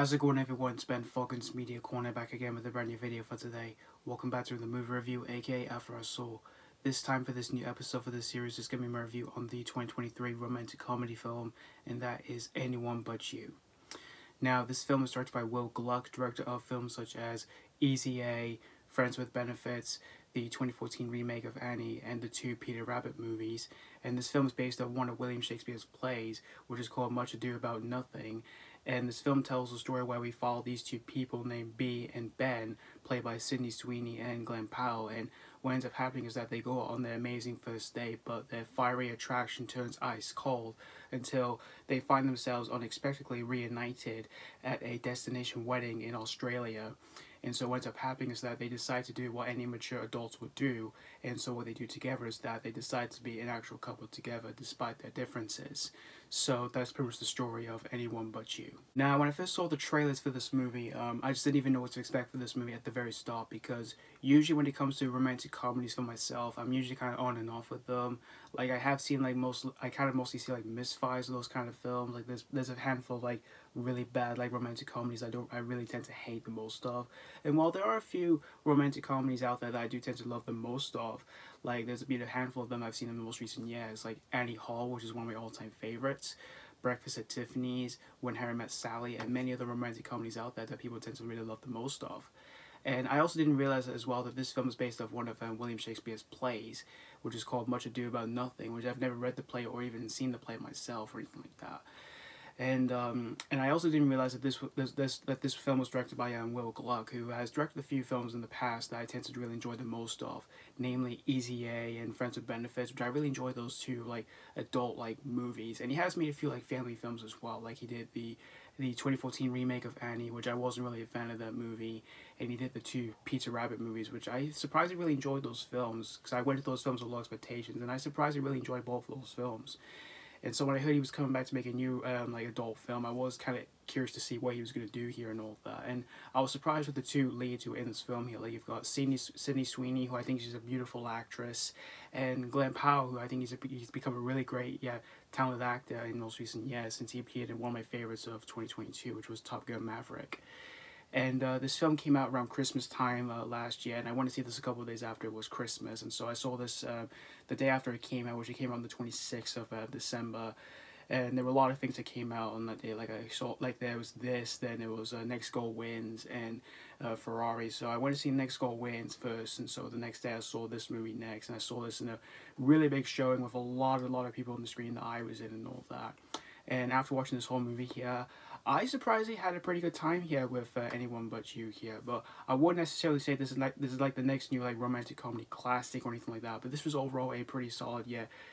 How's it going, everyone? It's Ben Falcons Media Corner back again with a brand new video for today. Welcome back to the movie review, aka After I Saw. This time for this new episode for this series is going to be my review on the 2023 romantic comedy film, and that is Anyone But You. Now, this film is directed by Gluck, director of films such as Easy A, Friends with Benefits, the 2014 remake of Annie, and the two Peter Rabbit movies. And this film is based on one of William Shakespeare's plays, which is called Much Ado About Nothing. And this film tells a story where we follow these two people named B and Ben, played by Sweeney and Glen Powell. And what ends up happening is that they go on their amazing first date, but their fiery attraction turns ice cold until they find themselves unexpectedly reunited at a destination wedding in Australia. And so what ends up happening is that they decide to do what any mature adults would do. And so what they do together is that they decide to be an actual couple together despite their differences. So that's pretty much the story of Anyone But You. Now, when I first saw the trailers for this movie, I just didn't even know what to expect for this movie at the very start, because usually when it comes to romantic comedies for myself, I'm usually kind of on and off with them. Like, I have seen like I kind of mostly see like misfires of those kind of films. Like there's a handful of like really bad like romantic comedies I really tend to hate the most of. And while there are a few romantic comedies out there that I do tend to love the most of, like there's been a handful of them I've seen in the most recent years, like Annie Hall, which is one of my all-time favorites, Breakfast at Tiffany's, When Harry Met Sally, and many other romantic comedies out there that people tend to really love the most of. And I also didn't realize as well that this film is based off one of William Shakespeare's plays, which is called Much Ado About Nothing, which I've never read the play or even seen the play myself or anything like that. And I also didn't realize that this film was directed by Gluck, who has directed a few films in the past that I tend to really enjoy the most of, namely Easy A and Friends with Benefits, which I really enjoy those two like adult like movies. And he has made a few like family films as well, like he did the 2014 remake of Annie, which I wasn't really a fan of that movie, and he did the two Peter Rabbit movies, which I surprisingly really enjoyed those films, because I went to those films with low expectations, and I surprisingly really enjoyed both of those films. And so when I heard he was coming back to make a new like adult film, I was kind of curious to see what he was going to do here and all that. And I was surprised with the two leads who are in this film here. Like you've got Sydney Sweeney, who I think she's a beautiful actress, and Glen Powell, who I think he's become a really great, talented actor in most recent years, since he appeared in one of my favorites of 2022, which was Top Gun Maverick. And this film came out around Christmas time last year, and I went to see this a couple of days after it was Christmas. And so I saw this the day after it came out, which it came out on the 26th of December. And there were a lot of things that came out on that day. Like I saw, like there was this, then there was Next Goal Wins and Ferrari. So I went to see Next Goal Wins first, and so the next day I saw this movie next, and I saw this in a really big showing with a lot of people on the screen that I was in and all that. And after watching this whole movie here, I surprisingly had a pretty good time here with Anyone But You here. But I wouldn't necessarily say this is like the next new like romantic comedy classic or anything like that. But this was overall a pretty solid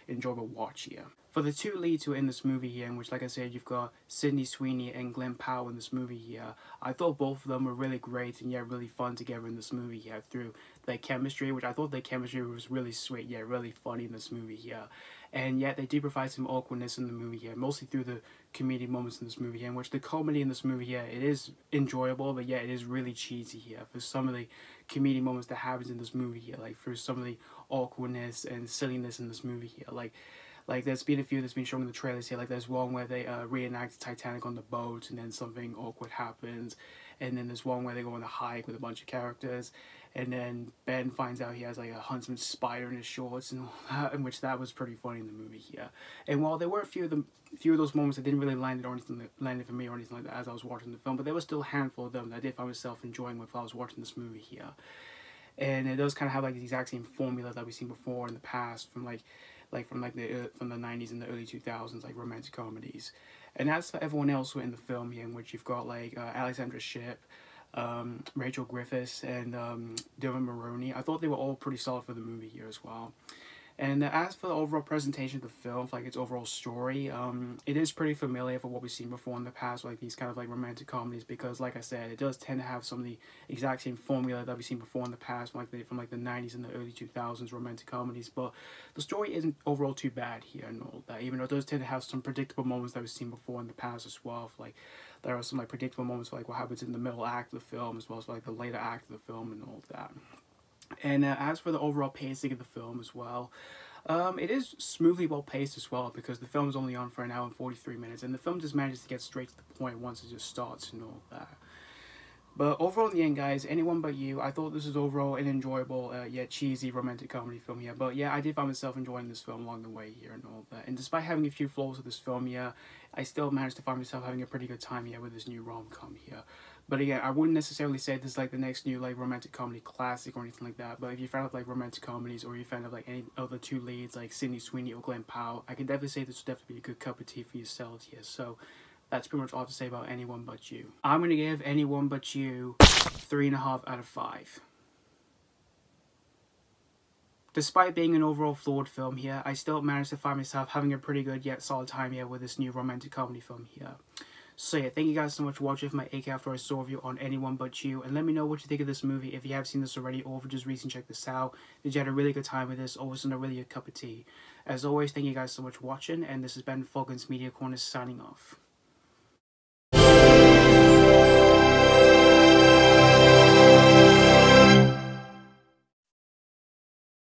enjoyable watch here. For the two leads who are in this movie here, in which, like I said, you've got Sydney Sweeney and Glen Powell in this movie here, I thought both of them were really great and really fun together in this movie here through their chemistry, which I thought their chemistry was really sweet, really funny in this movie here. And yet they do provide some awkwardness in the movie here, mostly through the comedic moments in this movie here, in which the comedy in this movie here, it is enjoyable, but it is really cheesy here for some of the comedic moments that happens in this movie here, like for some of the awkwardness and silliness in this movie here, like there's been a few that's been shown in the trailers here. Like there's one where they reenact Titanic on the boat, and then something awkward happens. And then there's one where they go on a hike with a bunch of characters, and then Ben finds out he has like a huntsman spider in his shorts and all that, in which that was pretty funny in the movie here. And while there were a few of those moments that didn't really land for me or anything like that as I was watching the film, but there was still a handful of them that I did find myself enjoying while I was watching this movie here. And it does kind of have like the exact same formula that we've seen before in the past from from the 90s and the early 2000s, like romantic comedies. And as for everyone else who are in the film here, in which you've got like Alexandra Shipp, Rachel Griffiths, and Dermot Mulroney, I thought they were all pretty solid for the movie here as well. And as for the overall presentation of the film, like its overall story, it is pretty familiar for what we've seen before in the past, like these kind of like romantic comedies, because like I said, it does tend to have some of the exact same formula that we've seen before in the past, from the 90s and the early 2000s romantic comedies. But the story isn't overall too bad here and all that, even though it does tend to have some predictable moments that we've seen before in the past as well. Like there are some like predictable moments for like what happens in the middle act of the film, as well as like the later act of the film and all that. And as for the overall pacing of the film as well, it is smoothly well paced as well, because the film is only on for an hour and 43 minutes, and the film just manages to get straight to the point once it just starts and all that. But overall, in the end, guys, Anyone But You, I thought this was overall an enjoyable, yet cheesy romantic comedy film here. But yeah, I did find myself enjoying this film along the way here and all that. And despite having a few flaws with this film here, I still managed to find myself having a pretty good time here with this new rom-com here. But again, I wouldn't necessarily say this is like the next new like romantic comedy classic or anything like that. But if you're a fan of like romantic comedies, or you're a fan of like any of the two leads, like Sweeney or Glen Powell, I can definitely say this would definitely be a good cup of tea for yourselves here. So that's pretty much all I have to say about Anyone But You. I'm going to give Anyone But You 3.5 out of 5. Despite being an overall flawed film here, I still managed to find myself having a pretty good yet solid time here with this new romantic comedy film here. So yeah, thank you guys so much for watching my AK After I Saw review on Anyone But You, and let me know what you think of this movie if you have seen this already, or if you just recently checked this out. Did you have a really good time with this, or was it a really good cup of tea? As always, thank you guys so much for watching, and this has been Falcon's Media Corner signing off.